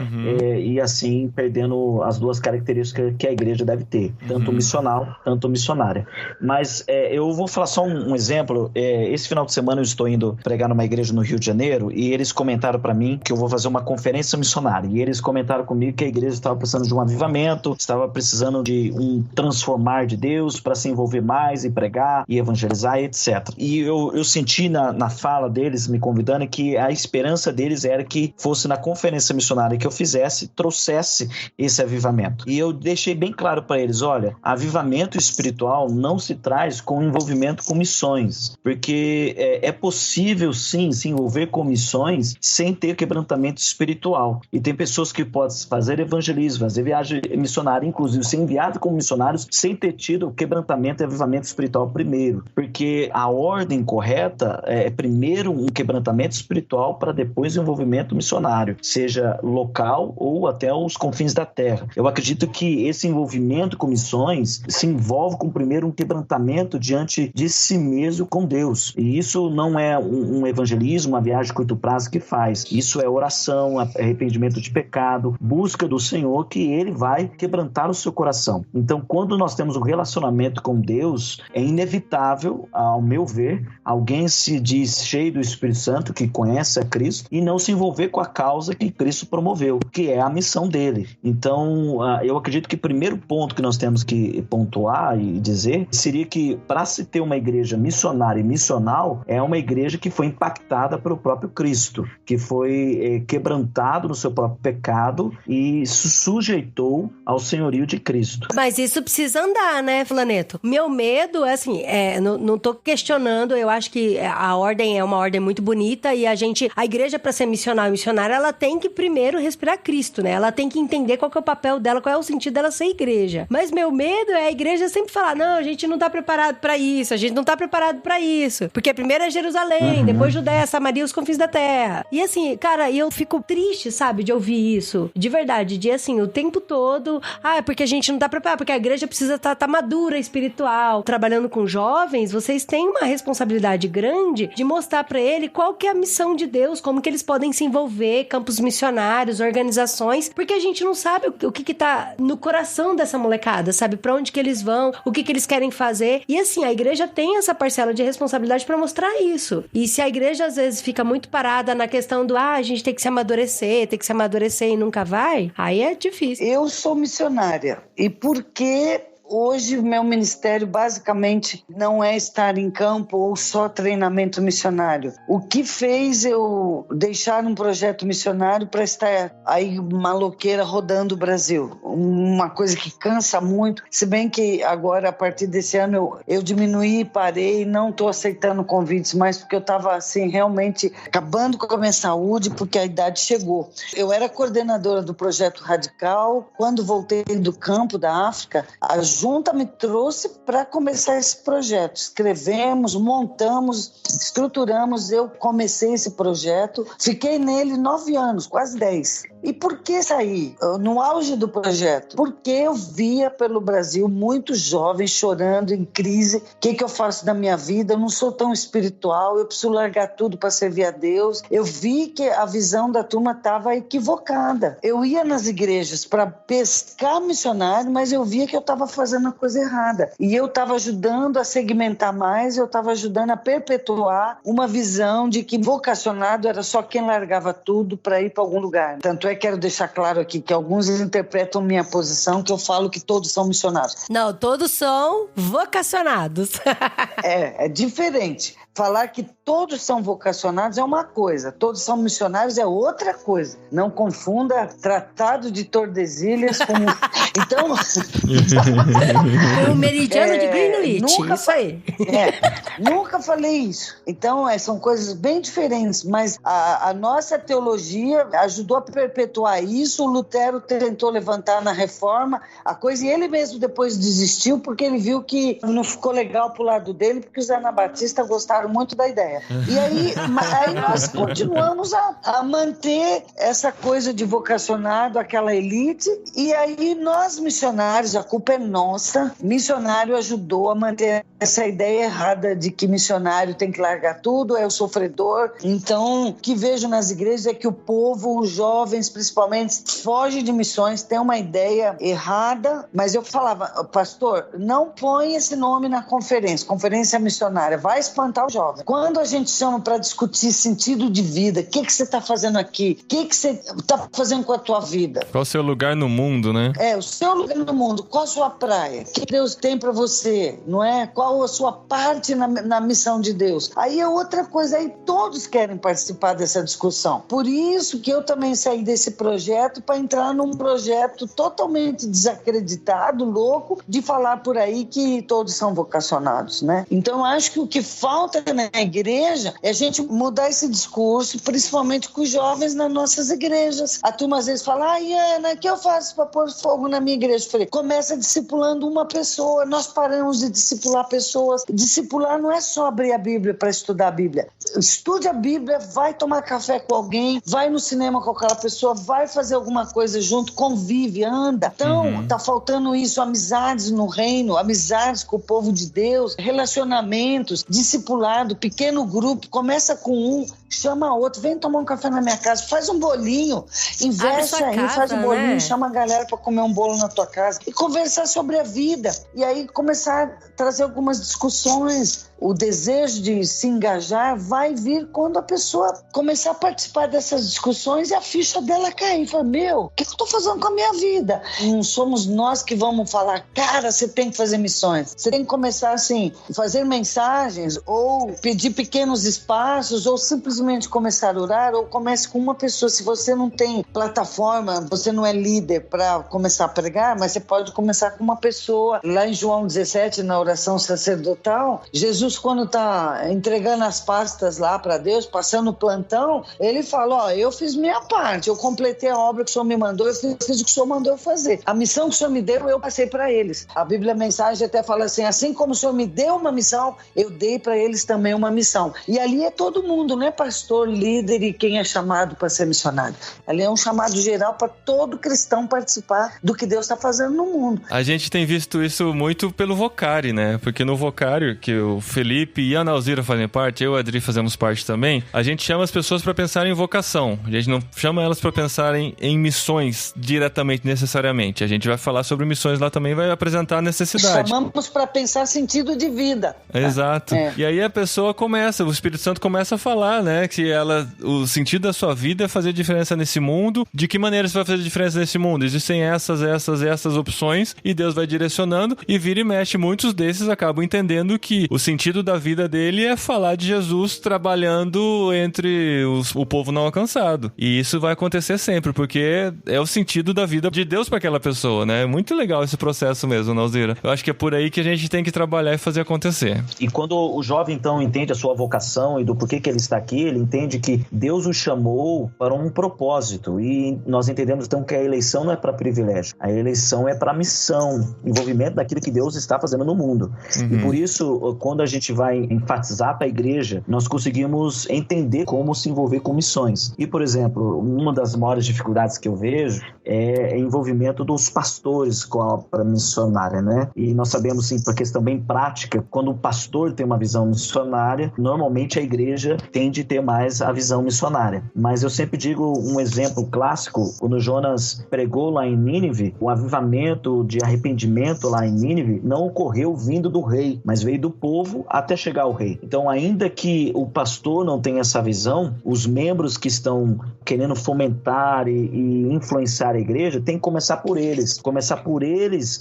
e assim perdendo as duas características que a igreja deve ter, tanto missional, tanto missionária. Mas eu vou falar só um exemplo. Esse final de semana eu estou indo pregar numa igreja no Rio de Janeiro e eles comentaram para mim que eu vou fazer uma conferência missionária. E eles comentaram comigo que a igreja estava precisando de um avivamento, estava precisando de um transformar de Deus para se envolver mais e pregar e evangelizar, etc. E eu senti na fala deles, me convidando, que a esperança deles era que fosse na conferência missionária que eu fizesse, trouxesse esse avivamento. E eu deixei bem claro para eles, olha, avivamento espiritual não se traz com envolvimento com missões, porque é possível sim se envolver com missões sem ter quebrantamento espiritual. E tem pessoas que podem fazer evangelismo, fazer viagem missionária, inclusive ser enviado como missionários sem ter tido quebrantamento e avivamento espiritual primeiro, porque a ordem correta é primeiro um quebrantamento espiritual para depois o envolvimento missionário, seja local ou até os confins da terra. Eu acredito que esse envolvimento com missões se envolve com primeiro um quebrantamento diante de si mesmo com Deus, e isso não é um evangelismo, uma viagem de curto prazo que faz, isso é oração, arrependimento de pecado, busca do Senhor, que Ele vai quebrantar o seu coração. Então, quando nós temos um relacionamento com Deus, é inevitável, ao meu ver, alguém se diz cheio do Espírito Santo, que conhece a Cristo, e não se envolver com a causa que Cristo promoveu, que é a missão dele. Então, eu acredito que o primeiro ponto que nós temos que pontuar e dizer seria que, para se ter uma igreja missionária e missional, é uma igreja que foi impactada pelo próprio Cristo, que foi quebrantado no seu próprio pecado e se sujeitou ao senhorio de Cristo. Mas isso precisa andar, né, Flaneto? Meu medo é assim, não tô questionando, eu acho que a ordem é uma ordem muito bonita e a igreja, para ser missional e missionária, ela tem que primeiro respirar Cristo, né? Ela tem que entender qual que é o papel dela, qual é o sentido dela ser igreja. Mas meu medo é a igreja sempre falar, não, a gente não tá preparado pra isso, a gente não tá preparado pra isso, porque primeiro é Jerusalém, depois Judéia, Samaria, os confins da terra. E assim, cara, eu fico triste, sabe, de ouvir isso, de verdade, de assim, o tempo todo, porque a gente não tá preparado, porque a igreja precisa estar madura, espiritual. Trabalhando com jovens, vocês têm uma responsabilidade grande de mostrar pra ele qual que é a missão de Deus, como que eles podem se envolver, campos missionários, organizações, porque a gente não sabe o que tá no coração dessa molecada, sabe? Pra onde que eles vão, o que eles querem fazer. E assim, a igreja tem essa parcela de responsabilidade pra mostrar isso. E se a igreja às vezes fica muito parada na questão do a gente tem que se amadurecer e nunca vai, aí é difícil. Eu sou missionária. E por que hoje o meu ministério basicamente não é estar em campo ou só treinamento missionário? O que fez eu deixar um projeto missionário para estar aí maloqueira rodando o Brasil? Uma coisa que cansa muito, se bem que agora a partir desse ano eu diminuí, parei, não estou aceitando convites mais porque eu estava assim realmente acabando com a minha saúde porque a idade chegou. Eu era coordenadora do Projeto Radical, quando voltei do campo da África, a junta me trouxe para começar esse projeto. Escrevemos, montamos, estruturamos, eu comecei esse projeto, fiquei nele 9 anos, quase 10. E por que saí? No auge do projeto, porque eu via pelo Brasil muitos jovens chorando, em crise. O que eu faço da minha vida? Eu não sou tão espiritual, eu preciso largar tudo para servir a Deus. Eu vi que a visão da turma estava equivocada. Eu ia nas igrejas para pescar missionário, mas eu via que eu estava fazendo a coisa errada. E eu estava ajudando a segmentar mais, eu estava ajudando a perpetuar uma visão de que vocacionado era só quem largava tudo para ir para algum lugar. Tanto é que quero deixar claro aqui que alguns interpretam minha posição, que eu falo que todos são missionários. Não, todos são vocacionados. É diferente. Falar que todos são vocacionados é uma coisa, todos são missionários é outra coisa. Não confunda Tratado de Tordesilhas com... Então... O meridiano de Greenwich, isso aí. Nunca falei isso. Então, são coisas bem diferentes, mas a nossa teologia ajudou a perpetuar isso. O Lutero tentou levantar na Reforma a coisa e ele mesmo depois desistiu porque ele viu que não ficou legal pro lado dele, porque os anabatistas gostaram muito da ideia. E aí nós continuamos a manter essa coisa de vocacionado, aquela elite, e aí nós missionários, a culpa é nossa, missionário ajudou a manter essa ideia errada de que missionário tem que largar tudo, é o sofredor. Então, o que vejo nas igrejas é que o povo, os jovens principalmente, foge de missões, tem uma ideia errada, mas eu falava, pastor, não põe esse nome na conferência missionária, vai espantar o jovem. Quando a gente chama para discutir sentido de vida, o que você está fazendo aqui? O que você está fazendo com a tua vida? Qual o seu lugar no mundo, né? O seu lugar no mundo. Qual a sua praia? O que Deus tem para você, não é? Qual a sua parte na missão de Deus? Aí é outra coisa, aí todos querem participar dessa discussão. Por isso que eu também saí desse projeto para entrar num projeto totalmente desacreditado, louco, de falar por aí que todos são vocacionados, né? Então, eu acho que o que falta na igreja é a gente mudar esse discurso, principalmente com os jovens nas nossas igrejas. A turma às vezes fala, Ana, o que eu faço para pôr fogo na minha igreja? Eu falei, começa discipulando uma pessoa. Nós paramos de discipular pessoas. Discipular não é só abrir a Bíblia para estudar a Bíblia. Estude a Bíblia, vai tomar café com alguém, vai no cinema com aquela pessoa, vai fazer alguma coisa junto, convive, anda. Então, tá faltando isso, amizades no reino, amizades com o povo de Deus, relacionamentos, discipulado, pequeno grupo, começa com um, chama outro, vem tomar um café na minha casa, faz um bolinho, investe aí, casa, faz um bolinho, né? Chama a galera para comer um bolo na tua casa e conversar sobre a vida. E aí começar a trazer algumas discussões. O desejo de se engajar vai vir quando a pessoa começar a participar dessas discussões e a ficha dela cair. Fala, o que eu tô fazendo com a minha vida? Não somos nós que vamos falar, cara, você tem que fazer missões. Você tem que começar assim, fazer mensagens ou pedir pequenos espaços ou simplesmente começar a orar ou comece com uma pessoa. Se você não tem plataforma, você não é líder para começar a pregar, mas você pode começar com uma pessoa. Lá em João 17, na oração sacerdotal, Jesus, quando está entregando as pastas lá para Deus, passando o plantão, ele fala, eu fiz minha parte, eu completei a obra que o Senhor me mandou, eu fiz o que o Senhor mandou eu fazer. A missão que o Senhor me deu, eu passei para eles. A Bíblia Mensagem até fala assim como o Senhor me deu uma missão, eu dei para eles também uma missão. E ali é todo mundo, não é pastor, líder e quem é chamado para ser missionário. Ali é um chamado geral para todo cristão participar do que Deus está fazendo no mundo. A gente tem visto isso muito pelo Vocari, né? Porque no Vocari, que o Felipe e a Ana Alzira fazem parte, eu e a Adri fazemos parte também, a gente chama as pessoas para pensarem em vocação. A gente não chama elas para pensarem em missões diretamente, necessariamente. A gente vai falar sobre missões lá também, vai apresentar a necessidade. Chamamos para pensar sentido de vida. Exato. E aí a pessoa começa, o Espírito Santo começa a falar, né, que o sentido da sua vida é fazer diferença nesse mundo. De que maneira você vai fazer diferença nesse mundo? Existem essas opções e Deus vai direcionando e vira e mexe. Muitos desses acabam entendendo que o sentido da vida dele é falar de Jesus trabalhando entre o povo não alcançado. E isso vai acontecer sempre, porque é o sentido da vida de Deus para aquela pessoa, né? É muito legal esse processo mesmo, Nalzira. Eu acho que é por aí que a gente tem que trabalhar e fazer acontecer. E quando o jovem, então, entende a sua vocação e do porquê que ele está aqui, ele entende que Deus o chamou para um propósito, e nós entendemos então que a eleição não é para privilégio, a eleição é para missão, envolvimento daquilo que Deus está fazendo no mundo. E por isso, quando a gente vai enfatizar para a igreja, nós conseguimos entender como se envolver com missões. E, por exemplo, uma das maiores dificuldades que eu vejo é o envolvimento dos pastores com a obra missionária, né? E nós sabemos, sim, por questão bem prática, quando o pastor tem uma visão missionária, normalmente a igreja tende a ter mais a visão missionária. Mas eu sempre digo um exemplo clássico, quando Jonas pregou lá em Nínive, o avivamento de arrependimento lá em Nínive não ocorreu vindo do rei, mas veio do povo até chegar ao rei. Então, ainda que o pastor não tenha essa visão, os membros que estão querendo fomentar e influenciar a igreja, tem que começar por eles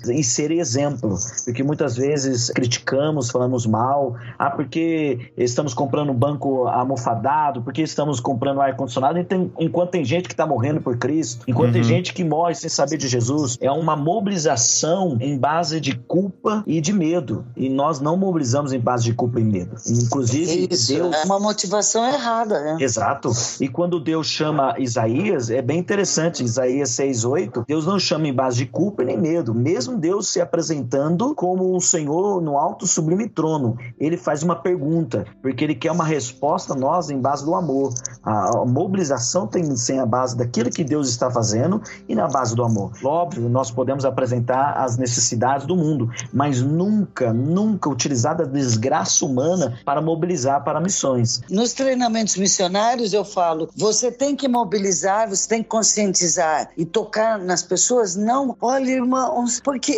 e ser exemplo, porque muitas vezes criticamos, falamos mal, porque estamos comprando banco almofadado, porque estamos comprando ar-condicionado, enquanto tem gente que está morrendo por Cristo, enquanto tem gente que morre sem saber de Jesus. É uma mobilização em base de culpa e de medo, e nós não mobilizamos em base de culpa e medo. Inclusive, isso, Deus... é uma motivação errada, né? Exato. E quando Deus chama Isaías, é bem interessante, Isaías 6:8, Deus não chama em base de culpa nem medo, mesmo Deus se apresentando como um Senhor no alto sublime trono, ele faz uma pergunta, porque ele quer uma resposta a nós em base do amor. A mobilização tem que ser a base daquilo que Deus está fazendo e na base do amor. Óbvio, nós podemos apresentar as necessidades do mundo, mas nunca utilizar a desgraça humana para mobilizar para missões. Nos treinamentos missionários eu falo, você tem que mobilizar, você tem que conscientizar e tocar nas pessoas. Não, olha, irmãos, porque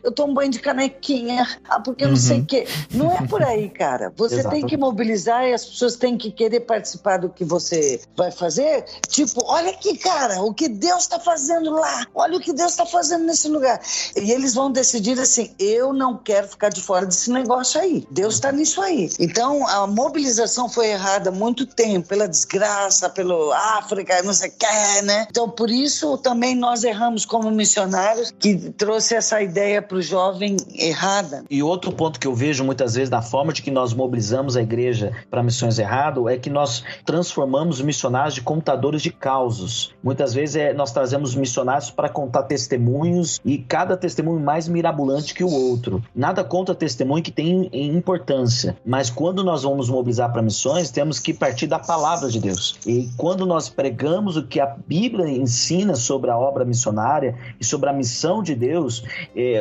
eu tomo banho de canequinha, porque eu não sei o quê. Não é por aí, cara. Você Exato. tem que mobilizar e as pessoas têm que querer participar do que você vai fazer. Tipo, olha aqui, cara, o que Deus está fazendo lá, olha o que Deus está fazendo nesse lugar. E eles vão decidir assim, eu não quero ficar de fora desse negócio aí. Deus está nisso aí. Então, a mobilização foi errada há muito tempo, pela desgraça, pelo África, não sei o que, né? Então, por isso, também nós erramos como missionários, que trouxe essa ideia para o jovem errada. E outro ponto que eu vejo muitas vezes da forma de que nós mobilizamos a igreja para missões errado é que nós transformamos missionários de contadores de causos. Muitas vezes nós trazemos missionários para contar testemunhos e cada testemunho mais mirabolante que o outro. Nada contra testemunho que tem importância, mas quando nós vamos mobilizar para missões, temos que partir da palavra de Deus. E quando nós pregamos o que a Bíblia ensina sobre a obra missionária e sobre a missão de Deus,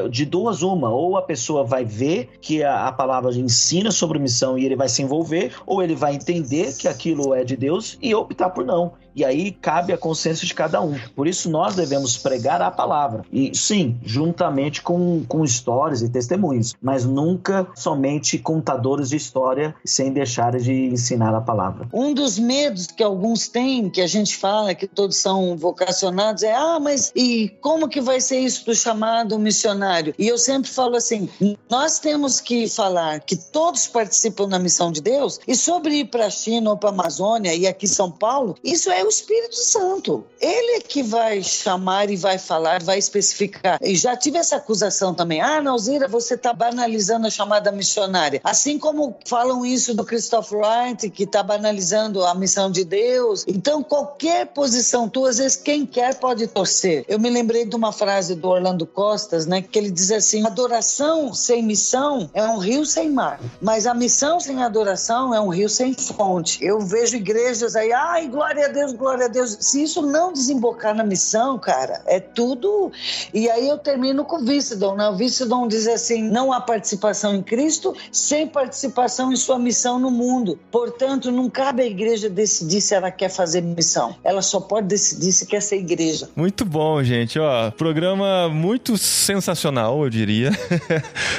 de duas uma, ou a pessoa vai ver que a palavra ensina sobre missão e ele vai se envolver, ou ele vai entender que aquilo é de Deus e optar por não. E aí cabe a consciência de cada um. Por isso nós devemos pregar a palavra. E sim, juntamente com histórias e testemunhos, mas nunca somente contadores de história sem deixar de ensinar a palavra. Um dos medos que alguns têm, que a gente fala que todos são vocacionados, é mas e como que vai ser isso do chamado missionário? E eu sempre falo assim, nós temos que falar que todos participam na missão de Deus, e sobre ir para a China ou para a Amazônia e aqui São Paulo, isso é o Espírito Santo. Ele é que vai chamar e vai falar, vai especificar. E já tive essa acusação também. Nauzira, você está banalizando a chamada missionária. Assim como falam isso do Christoph Wright, que está banalizando a missão de Deus. Então, qualquer posição tua, às vezes quem quer pode torcer. Eu me lembrei de uma frase do Orlando Costas, né, que ele diz assim, adoração sem missão é um rio sem mar, mas a missão sem adoração é um rio sem fonte. Eu vejo igrejas aí, glória a Deus, glória a Deus. Se isso não desembocar na missão, cara, é tudo... E aí eu termino com o Vissidon, né? O Vissidon diz assim, não há participação em Cristo sem participação em sua missão no mundo. Portanto, não cabe à igreja decidir se ela quer fazer missão. Ela só pode decidir se quer ser igreja. Muito bom, gente. Programa muito sensacional, eu diria.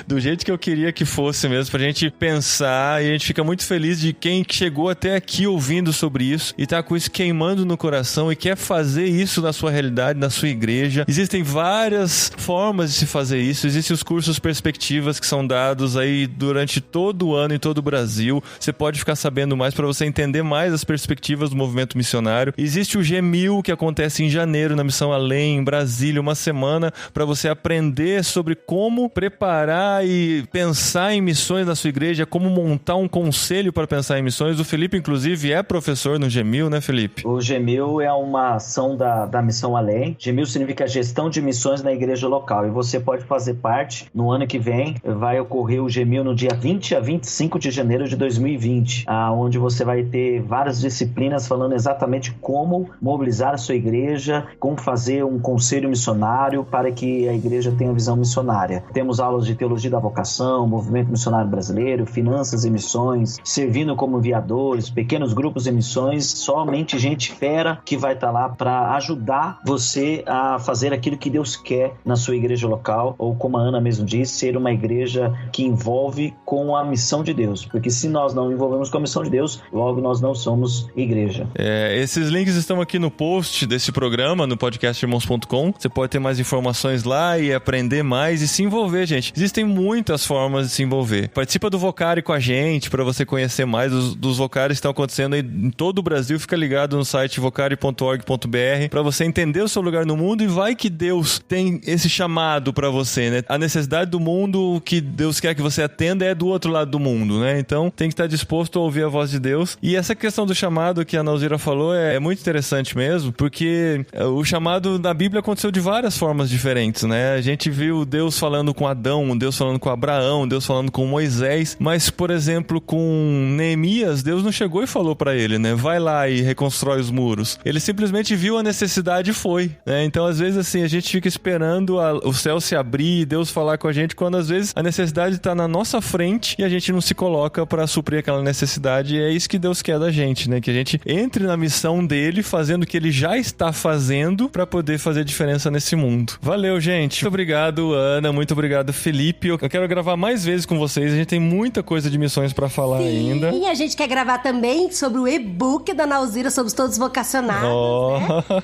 Do jeito que eu queria que fosse mesmo, pra gente pensar. E a gente fica muito feliz de quem chegou até aqui ouvindo sobre isso e tá com isso queimado queimando no coração e quer fazer isso na sua realidade, na sua igreja, existem várias formas de se fazer isso. Existem os cursos Perspectivas que são dados aí durante todo o ano em todo o Brasil. Você pode ficar sabendo mais para você entender mais as perspectivas do movimento missionário. Existe o G1000 que acontece em janeiro na Missão Além, em Brasília, uma semana para você aprender sobre como preparar e pensar em missões na sua igreja, como montar um conselho para pensar em missões. O Felipe, inclusive, é professor no G1000, né, Felipe? O G1000 é uma ação da Missão Além. G1000 significa Gestão de Missões na Igreja Local. E você pode fazer parte. No ano que vem, vai ocorrer o G1000 no dia 20 a 25 de janeiro de 2020, onde você vai ter várias disciplinas falando exatamente como mobilizar a sua igreja, como fazer um conselho missionário para que a igreja tenha visão missionária. Temos aulas de teologia da vocação, movimento missionário brasileiro, finanças e missões, servindo como enviadores, pequenos grupos e missões, somente gente fera que vai estar lá para ajudar você a fazer aquilo que Deus quer na sua igreja local, ou como a Ana mesmo disse, ser uma igreja que envolve com a missão de Deus, porque se nós não envolvemos com a missão de Deus, logo nós não somos igreja. Esses links estão aqui no post desse programa, no podcastirmãos.com. Você pode ter mais informações lá e aprender mais e se envolver, gente. Existem muitas formas de se envolver. Participa do Vocari com a gente para você conhecer mais dos Vocaris que estão acontecendo aí em todo o Brasil. Fica ligado no site vocari.org.br para você entender o seu lugar no mundo, e vai que Deus tem esse chamado para você, né? A necessidade do mundo que Deus quer que você atenda é do outro lado do mundo, né? Então tem que estar disposto a ouvir a voz de Deus. E essa questão do chamado que a Nauzira falou é muito interessante mesmo, porque o chamado na Bíblia aconteceu de várias formas diferentes, né? A gente viu Deus falando com Adão, Deus falando com Abraão, Deus falando com Moisés, mas, por exemplo, com Neemias, Deus não chegou e falou para ele, né? Vai lá e reconstrói os muros. Ele simplesmente viu a necessidade e foi, né? Então, às vezes, assim, a gente fica esperando o céu se abrir e Deus falar com a gente, quando às vezes a necessidade está na nossa frente e a gente não se coloca para suprir aquela necessidade. E é isso que Deus quer da gente, né? Que a gente entre na missão dele, fazendo o que ele já está fazendo para poder fazer diferença nesse mundo. Valeu, gente. Muito obrigado, Ana. Muito obrigado, Felipe. Eu quero gravar mais vezes com vocês. A gente tem muita coisa de missões para falar ainda. Sim, a gente quer gravar também sobre o e-book da Nauzira, Somos Todos Vocacionados,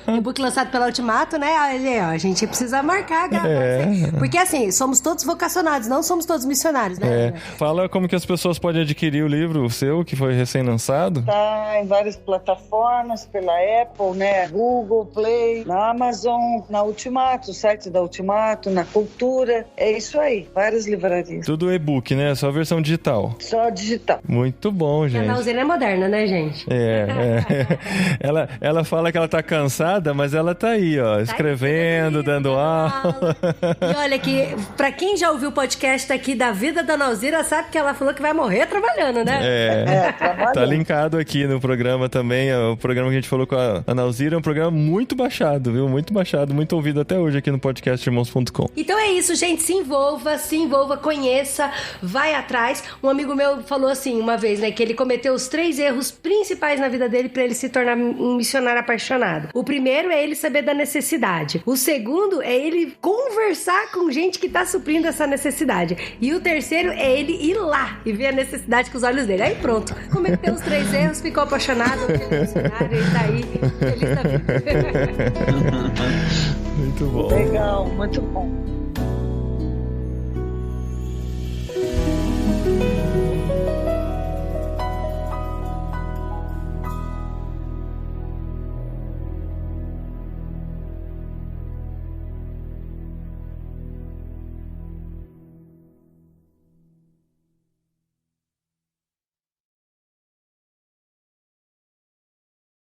né? E-book lançado pela Ultimato, né? Olha, a gente precisa marcar, gravar. Porque assim, somos todos vocacionados, não somos todos missionários, né? Fala como que as pessoas podem adquirir o livro seu, que foi recém-lançado. Tá em várias plataformas, pela Apple, né? Google Play, na Amazon, na Ultimato, o site da Ultimato, na Cultura. É isso aí, várias livrarias. Tudo e-book, né? Só a versão digital. Só digital. Muito bom, gente. A Nauzira é moderna, né, gente? Ela fala que ela tá cansada, mas ela tá aí, ó, escrevendo, dando aula. E olha que, pra quem já ouviu o podcast aqui da vida da Nauzira, sabe que ela falou que vai morrer trabalhando, né? Trabalhando. Tá linkado aqui no programa também. O programa que a gente falou com a Nauzira é um programa muito baixado, viu? Muito baixado, muito ouvido até hoje aqui no podcastirmãos.com. Então é isso, gente. Se envolva, conheça, vai atrás. Um amigo meu falou assim uma vez, né, que ele cometeu os 3 erros principais na vida dele pra ele se tornar um missionário apaixonado. O primeiro é ele saber da necessidade. O segundo é ele conversar com gente que tá suprindo essa necessidade. E o terceiro é ele ir lá e ver a necessidade com os olhos dele. Aí pronto, cometeu os 3 erros, ficou apaixonado, missionário, ele tá aí, feliz da vida. Muito bom. Legal, muito bom.